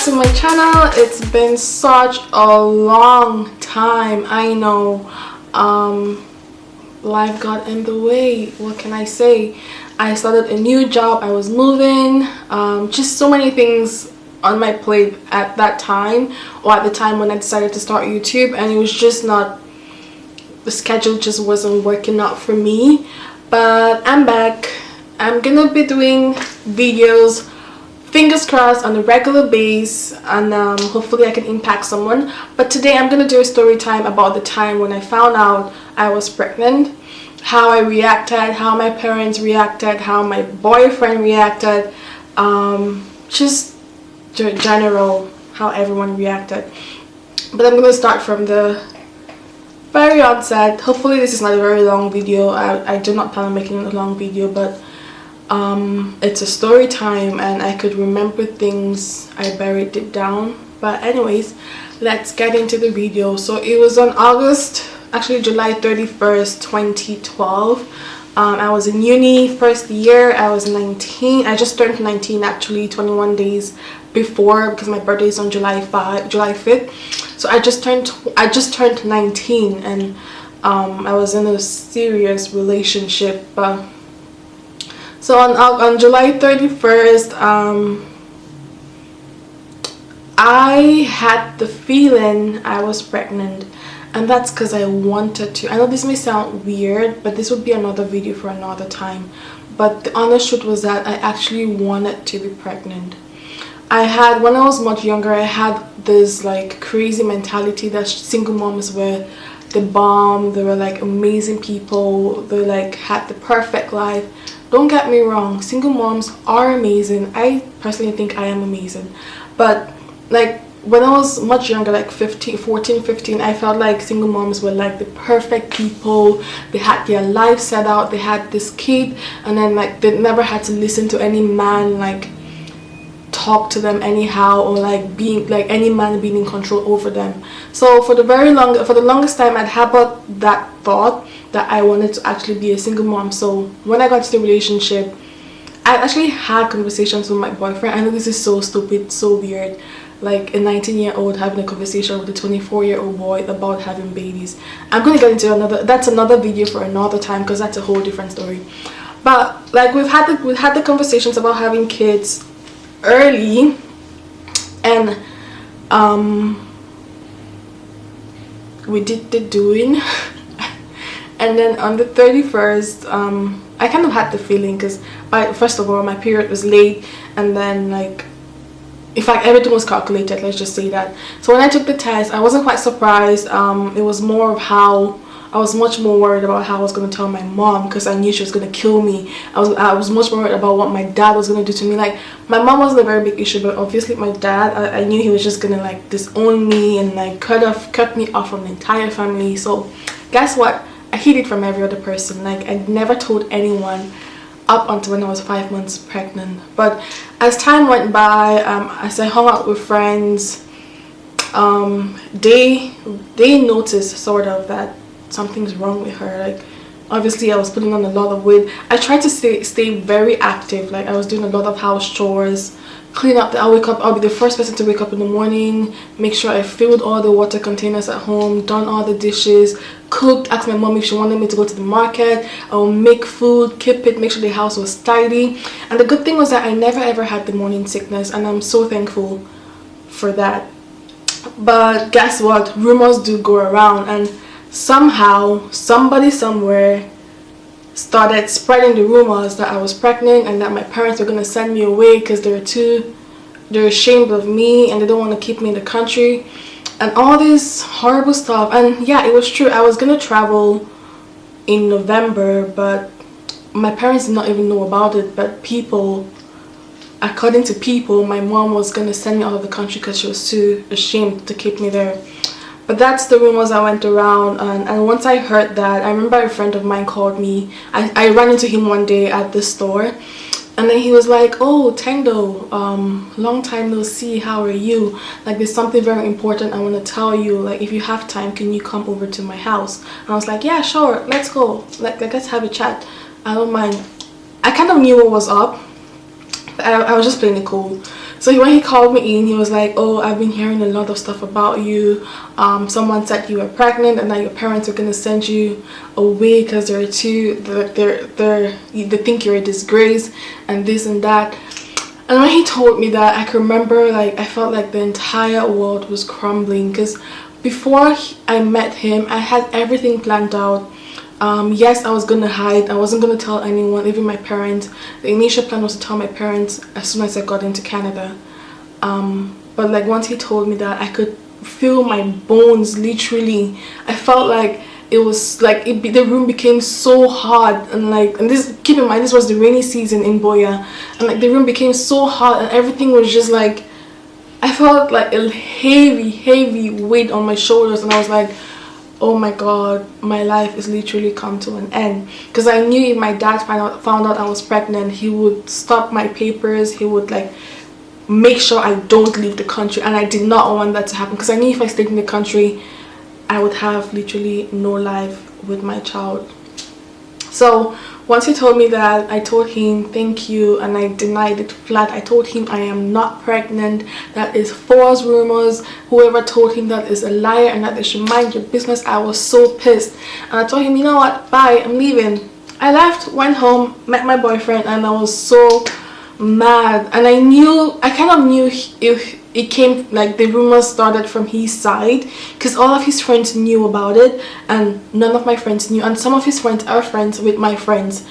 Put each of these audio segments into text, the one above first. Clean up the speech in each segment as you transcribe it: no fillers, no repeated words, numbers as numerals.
to my channel. It's been such a long time. I know life got in the way. What can I say? I started a new job, I was moving, just so many things on my plate at that time, or at the time when I decided to start YouTube, and it was just not, the schedule just wasn't working out for me. But I'm back. I'm gonna be doing videos, fingers crossed, on a regular basis, and hopefully I can impact someone. But today I'm gonna do a story time about the time when I found out I was pregnant, how I reacted, how my parents reacted, how my boyfriend reacted, just general how everyone reacted. But I'm gonna start from the very onset. Hopefully this is not a very long video. I do not plan on making a long video, but it's a story time and I could remember things, I buried it down. But anyways, let's get into the video. So it was on July 31st 2012. I was in uni, first year. I was 19. I just turned 19 actually 21 days before, because my birthday is on July 5th. So I just turned 19, and I was in a serious relationship. So on July 31st, I had the feeling I was pregnant, and that's because I wanted to. I know this may sound weird, but this would be another video for another time. But the honest truth was that I actually wanted to be pregnant. When I was much younger, I had this like crazy mentality that single moms were the bomb. They were like amazing people. They like had the perfect life. Don't get me wrong, single moms are amazing. I personally think I am amazing. But like when I was much younger, like 14, 15, I felt like single moms were like the perfect people. They had their life set out. They had this kid, and then like they never had to listen to any man like talk to them anyhow, or like being like any man being in control over them. So for the longest time I'd harbored that thought that I wanted to actually be a single mom. So when I got into the relationship, I actually had conversations with my boyfriend. I know this is so stupid, so weird, like a 19-year-old having a conversation with a 24-year-old boy about having babies. I'm gonna get into another video for another time, because that's a whole different story. But like we've had the conversations about having kids early, and we did the doing. And then on the 31st, I kind of had the feeling, because first of all my period was late, and then like in fact everything was calculated, let's just say that. So when I took the test, I wasn't quite surprised. It was more of how I was much more worried about how I was going to tell my mom, because I knew she was going to kill me. I was much more worried about what my dad was going to do to me. Like my mom wasn't a very big issue, but obviously my dad, I knew he was just going to like disown me and like cut me off from the entire family. So guess what? I hid it from every other person. Like I never told anyone up until when I was 5 months pregnant. But as time went by, as I hung out with friends, they noticed sort of that something's wrong with her. Like obviously I was putting on a lot of weight. I tried to stay very active. Like I was doing a lot of house chores, clean up. I'll be the first person to wake up in the morning, make sure I filled all the water containers at home, done all the dishes, cooked, asked my mom if she wanted me to go to the market. I'll make food, keep it, make sure the house was tidy. And the good thing was that I never ever had the morning sickness, and I'm so thankful for that. But guess what? Rumors do go around, and somehow somebody somewhere started spreading the rumors that I was pregnant and that my parents were going to send me away because they're ashamed of me and they don't want to keep me in the country and all this horrible stuff. And yeah, it was true. I was going to travel in November, but my parents did not even know about it. But according to people, my mom was going to send me out of the country because she was too ashamed to keep me there. But that's the rumors that went around, and once I heard that, I remember a friend of mine called me. I ran into him one day at the store, and then he was like, "Oh, Tendo, long time no see, how are you? Like there's something very important I want to tell you. Like if you have time, can you come over to my house?" And I was like, "Yeah, sure, let's go. Like let's have a chat. I don't mind." I kind of knew what was up. I was just playing it cool. So when he called me in, he was like, oh, I've been hearing a lot of stuff about you. Someone said you were pregnant and that your parents are going to send you away because they think you're a disgrace and this and that. And when he told me that, I can remember, like, I felt like the entire world was crumbling, because before I met him, I had everything planned out. Yes, I was gonna hide. I wasn't gonna tell anyone, even my parents. The initial plan was to tell my parents as soon as I got into Canada. But like once he told me that, I could feel my bones literally. I felt like it was like the room became so hot, and like, and this, keep in mind, this was the rainy season in Boya, and like the room became so hot and everything was just like, I felt like a heavy weight on my shoulders, and I was like, oh my god, my life is literally come to an end. Because I knew if my dad found out I was pregnant, he would stop my papers, he would like make sure I don't leave the country, and I did not want that to happen, because I knew if I stayed in the country I would have literally no life with my child. So once he told me that, I told him thank you, and I denied it flat. I told him I am not pregnant, that is false rumors, whoever told him that is a liar, and that they should mind your business. I was so pissed, and I told him, you know what, bye, I'm leaving. I left, went home, met my boyfriend, and I was so mad. And I kind of knew if it came, like the rumors started from his side, because all of his friends knew about it and none of my friends knew, and some of his friends are friends with my friends,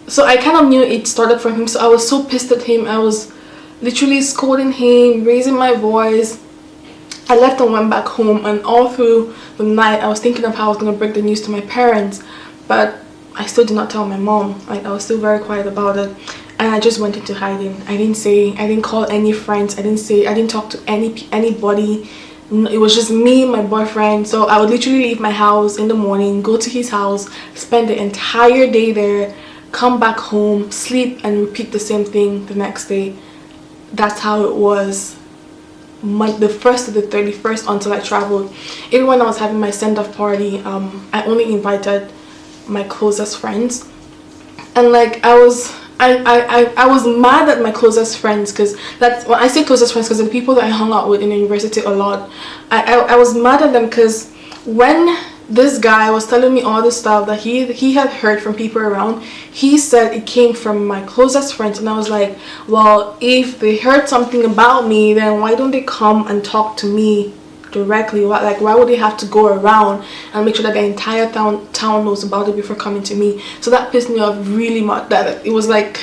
so I kind of knew it started from him. So I was so pissed at him. I was literally scolding him, raising my voice. I left and went back home, and all through the night I was thinking of how I was going to break the news to my parents, but I still did not tell my mom. Like, I was still very quiet about it, and I just went into hiding. I didn't call any friends, I didn't talk to anybody. It was just me, my boyfriend. So I would literally leave my house in the morning, go to his house, spend the entire day there, come back home, sleep, and repeat the same thing the next day. That's how it was the 1st to the 31st until I traveled. Even when I was having my send-off party, I only invited my closest friends, and like I was mad at my closest friends, because that's when I say closest friends, because the people that I hung out with in the university a lot, I was mad at them, because when this guy was telling me all the stuff that he had heard from people around, he said it came from my closest friends, and I was like, well, if they heard something about me, then why don't they come and talk to me directly? Why would they have to go around and make sure that the entire town knows about it before coming to me? So that pissed me off really much. That it was like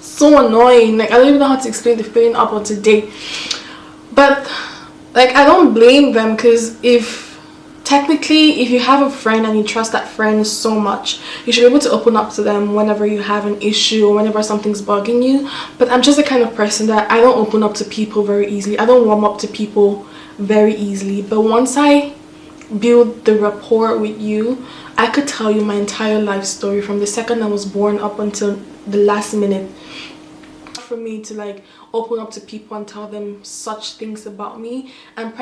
so annoying. Like, I don't even know how to explain the feeling up until date. But like, I don't blame them, because if you have a friend and you trust that friend so much, you should be able to open up to them whenever you have an issue or whenever something's bugging you. But I'm just the kind of person that I don't open up to people very easily. I don't warm up to people very easily. But once I build the rapport with you, I could tell you my entire life story from the second I was born up until the last minute. For me to like open up to people and tell them such things about me, and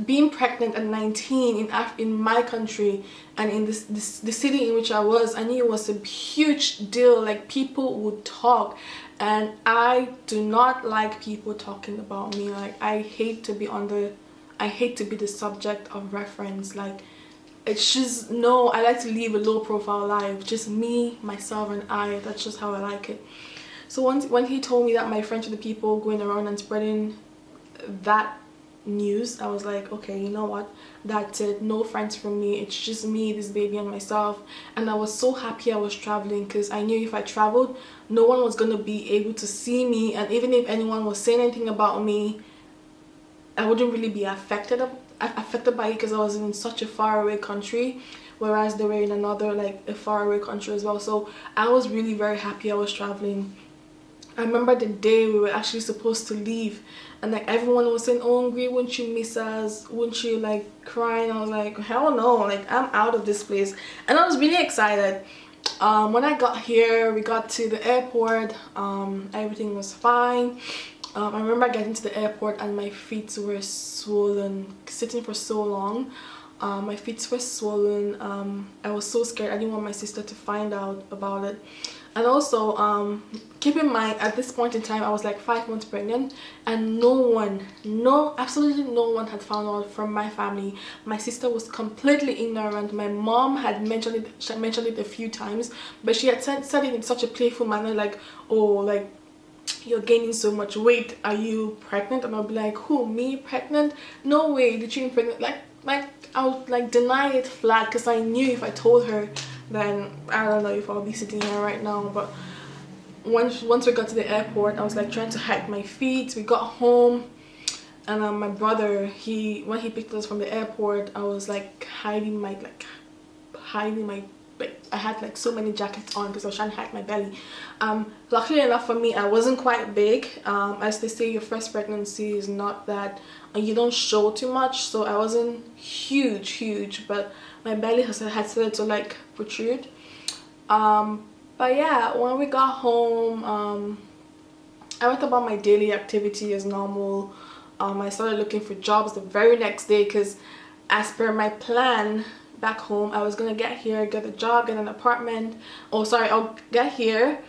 being pregnant at 19 in my country and in the city in which I was, I knew it was a huge deal. Like, people would talk, and I do not like people talking about me. Like, I hate to be the subject of reference. Like, it's just, no, I like to live a low profile life, just me, myself, and I. That's just how I like it. So when he told me that my friends were the people going around and spreading that news, I was like, okay, you know what, that's it, no friends from me, it's just me, this baby, and myself. And I was so happy I was traveling, because I knew if I traveled, no one was going to be able to see me, and even if anyone was saying anything about me, I wouldn't really be affected by it, because I was in such a faraway country, whereas they were in another, like, a faraway country as well. So I was really very happy I was traveling. I remember the day we were actually supposed to leave, and like everyone was saying, oh, Hungry, wouldn't you miss us, wouldn't you, like, crying? I was like, hell no, like, I'm out of this place. And I was really excited. When I got here, we got to the airport, everything was fine. I remember getting to the airport and my feet were swollen, sitting for so long. My feet were swollen. I was so scared. I didn't want my sister to find out about it. And also keep in mind, at this point in time I was like 5 months pregnant, and no one, no, absolutely no one had found out from my family. My sister was completely ignorant. My mom had mentioned it, she had mentioned it a few times, but she had said it in such a playful manner, like, oh, like, you're gaining so much weight, are you pregnant? And I'll be like, who, me, pregnant? No way, did you pregnant? Like I would like deny it flat, because I knew if I told her, then I don't know if I'll be sitting here right now. But once we got to the airport, I was like trying to hide my feet. We got home, and my brother, when he picked us from the airport, I was like hiding my like, I had like so many jackets on because I was trying to hide my belly. Luckily enough for me, I wasn't quite big. As they say, your first pregnancy is not that, you don't show too much, so I wasn't huge, but my belly had started to like protrude. But yeah, when we got home, I went about my daily activity as normal. I started looking for jobs the very next day, because as per my plan back home, I was gonna get here, get a job, get an apartment. Oh sorry, I'll get here,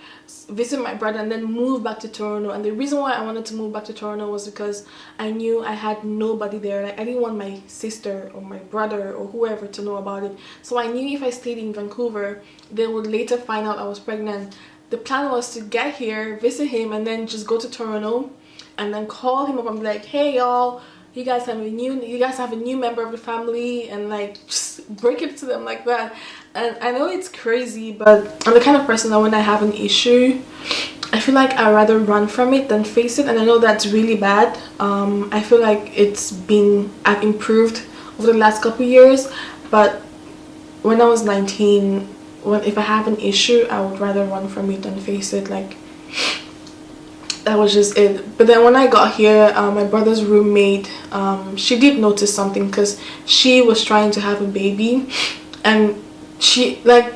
visit my brother, and then move back to Toronto. And the reason why I wanted to move back to Toronto was because I knew I had nobody there. Like, I didn't want my sister or my brother or whoever to know about it. So I knew if I stayed in Vancouver, they would later find out I was pregnant. The plan was to get here, visit him, and then just go to Toronto and then call him up and be like, hey y'all, you guys have a new member of the family, and like just break it to them like that. And I know it's crazy, but I'm the kind of person that when I have an issue, I feel like I'd rather run from it than face it. And I know that's really bad. I feel like I've improved over the last couple years, but when I was 19, if I have an issue, I would rather run from it than face it. Like, that was just it. But then when I got here, my brother's roommate, she did notice something, because she was trying to have a baby, and she, like,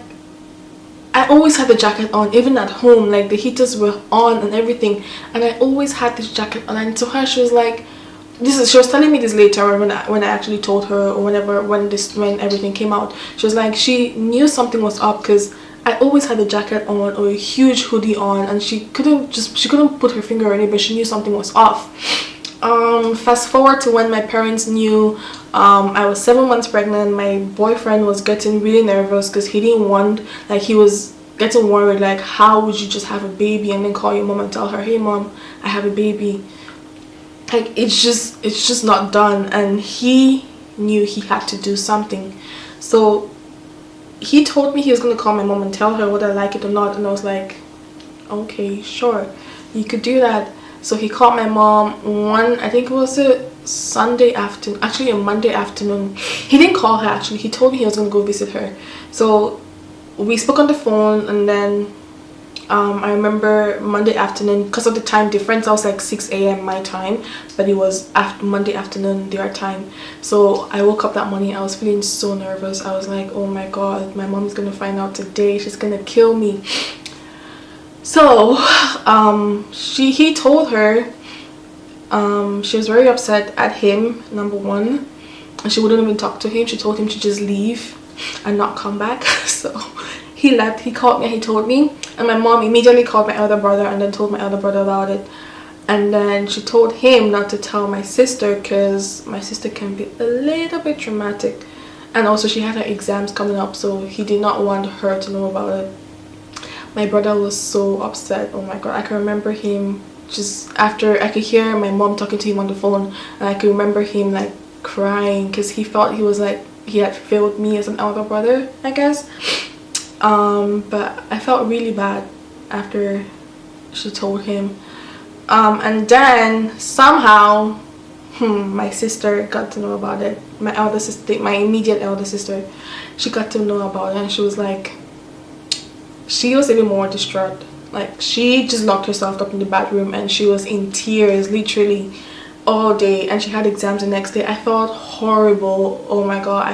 I always had the jacket on, even at home, like the heaters were on and everything, and I always had this jacket on. And to her, she was like, she was telling me this later when I actually told her, or when everything came out. She was like, she knew something was up, because I always had a jacket on or a huge hoodie on, and she couldn't put her finger on it, but she knew something was off. Fast forward to when my parents knew I was 7 months pregnant. My boyfriend was getting really nervous, because he didn't want, like, he was getting worried, like, how would you just have a baby and then call your mom and tell her, hey mom, I have a baby? Like, it's just not done. And he knew he had to do something, so he told me he was going to call my mom and tell her whether I like it or not. And I was like, okay, sure, you could do that. So he called my mom I think it was a Sunday afternoon, actually a Monday afternoon. He didn't call her, actually. He told me he was going to go visit her. So we spoke on the phone, and then I remember Monday afternoon, because of the time difference, I was like 6 a.m. my time, but it was Monday afternoon their time. So I woke up that morning, I was feeling so nervous. I was like, oh my god, my mom's gonna find out today, she's gonna kill me. So he told her, she was very upset at him, number one, and she wouldn't even talk to him. She told him to just leave and not come back. So he left. He called me and he told me, and my mom immediately called my elder brother and then told my elder brother about it. And then she told him not to tell my sister, because my sister can be a little bit traumatic, and also she had her exams coming up, so he did not want her to know about it. My brother was so upset. Oh my god, I can remember him just after, I could hear my mom talking to him on the phone, and I could remember him like crying, because he felt he had failed me as an elder brother, I guess. But I felt really bad after she told him. And then somehow my sister got to know about it. My elder sister, my immediate elder sister, she got to know about it, and she was like, she was even more distraught. Like, she just locked herself up in the bathroom and she was in tears literally all day, and she had exams the next day. I felt horrible. Oh my god,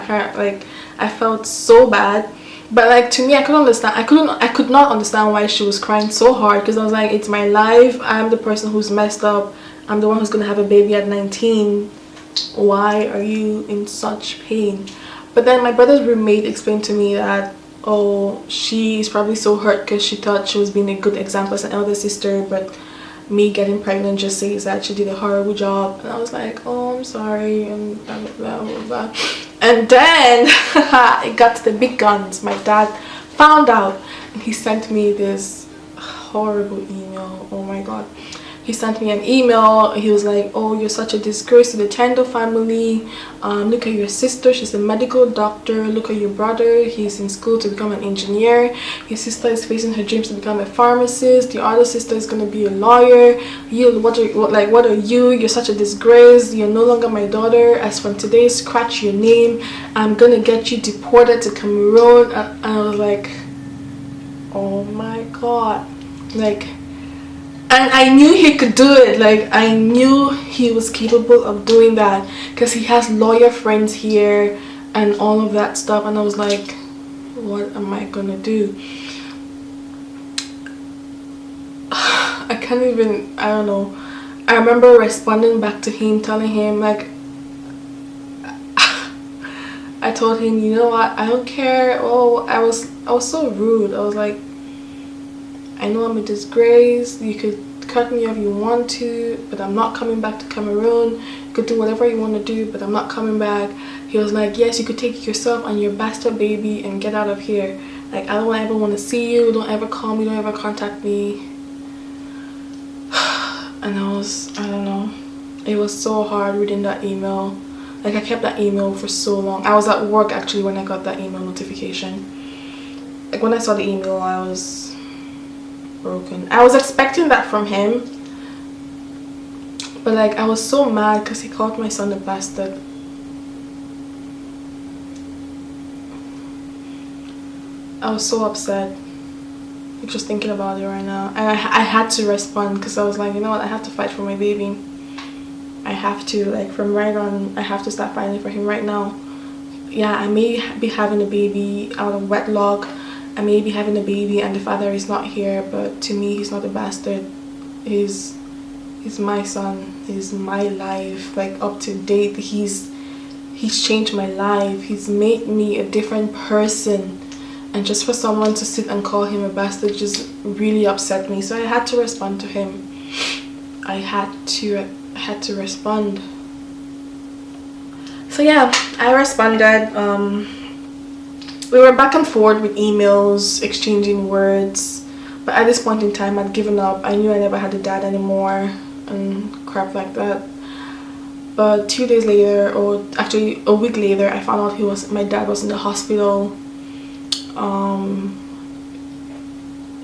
I felt so bad. But like, to me, I could not understand why she was crying so hard, because I was like, it's my life, I'm the person who's messed up, I'm the one who's gonna have a baby at 19. Why are you in such pain? But then my brother's roommate explained to me that oh, she's probably so hurt because she thought she was being a good example as an elder sister, but me getting pregnant just says that she did a horrible job. And I was like, oh, I'm sorry, and blah blah blah blah, blah. And then it got to the big guns. My dad found out, and he sent me this horrible email. Oh my god. He sent me an email. He was like, oh, you're such a disgrace to the Tendo family. Look at your sister, she's a medical doctor. Look at your brother, he's in school to become an engineer. Your sister is facing her dreams to become a pharmacist. Your other sister is going to be a lawyer. You, what are you? You're such a disgrace. You're no longer my daughter. As from today, scratch your name. I'm going to get you deported to Cameroon. And I was like, oh my god. Like, and I knew he could do it. Like, I knew he was capable of doing that because he has lawyer friends here and all of that stuff. And I was like, what am I gonna do? I can't even, I don't know. I remember responding back to him, telling him, like, I told him, you know what, I don't care. Oh, I was so rude. I was like, I know I'm a disgrace. You could cut me if you want to, but I'm not coming back to Cameroon. You could do whatever you want to do, but I'm not coming back. He was like, yes, you could take yourself and your bastard baby and get out of here. Like, I don't ever want to see you. Don't ever call me. Don't ever contact me. And I don't know. It was so hard reading that email. Like, I kept that email for so long. I was at work actually when I got that email notification. Like, when I saw the email, I was broken. I was expecting that from him, but like, I was so mad because he called my son a bastard. I was so upset just thinking about it right now, and I had to respond because I was like, you know what, I have to fight for my baby. I have to, like, from right on, I have to start fighting for him right now. Yeah, I may be having a baby out of wedlock. I may be having a baby and the father is not here, but to me, he's not a bastard. He's my son. He's my life, like, up to date. He's changed my life. He's made me a different person. And just for someone to sit and call him a bastard just really upset me. So I had to respond to him. I had to respond. So yeah, I responded. We were back and forth with emails, exchanging words, but at this point in time I'd given up. I knew I never had a dad anymore and crap like that. But 2 days later, or actually a week later, I found out my dad was in the hospital.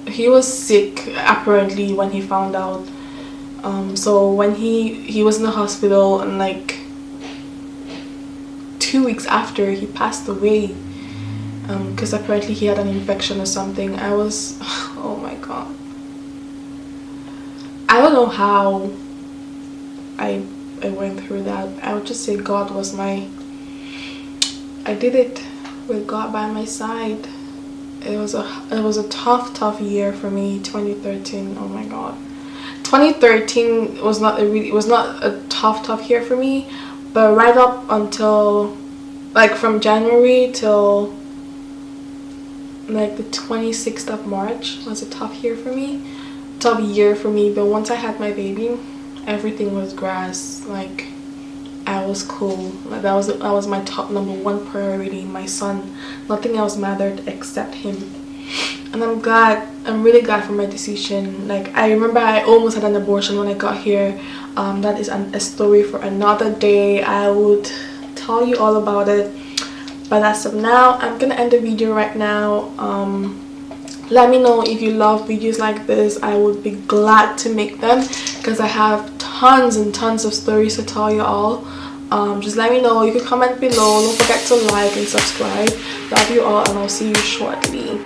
He was sick apparently when he found out. So when he was in the hospital, and like 2 weeks after, he passed away. Because apparently he had an infection or something. I was, oh my god, I don't know how I went through that. I would just say God was I did it with God by my side. It was a tough year for me. 2013, oh my god, 2013 was not a tough year for me, but right up until, like, from January till like the 26th of March was a tough year for me. But once I had my baby, everything was grass. Like, I was cool. Like, that was my top #1 priority, my son. Nothing else mattered except him. And I'm really glad for my decision. Like, I remember I almost had an abortion when I got here. That is a story for another day. I would tell you all about it. But as of now, I'm gonna end the video right now. Let me know if you love videos like this. I would be glad to make them because I have tons and tons of stories to tell you all. Just let me know. You can comment below. Don't forget to like and subscribe. Love you all, and I'll see you shortly.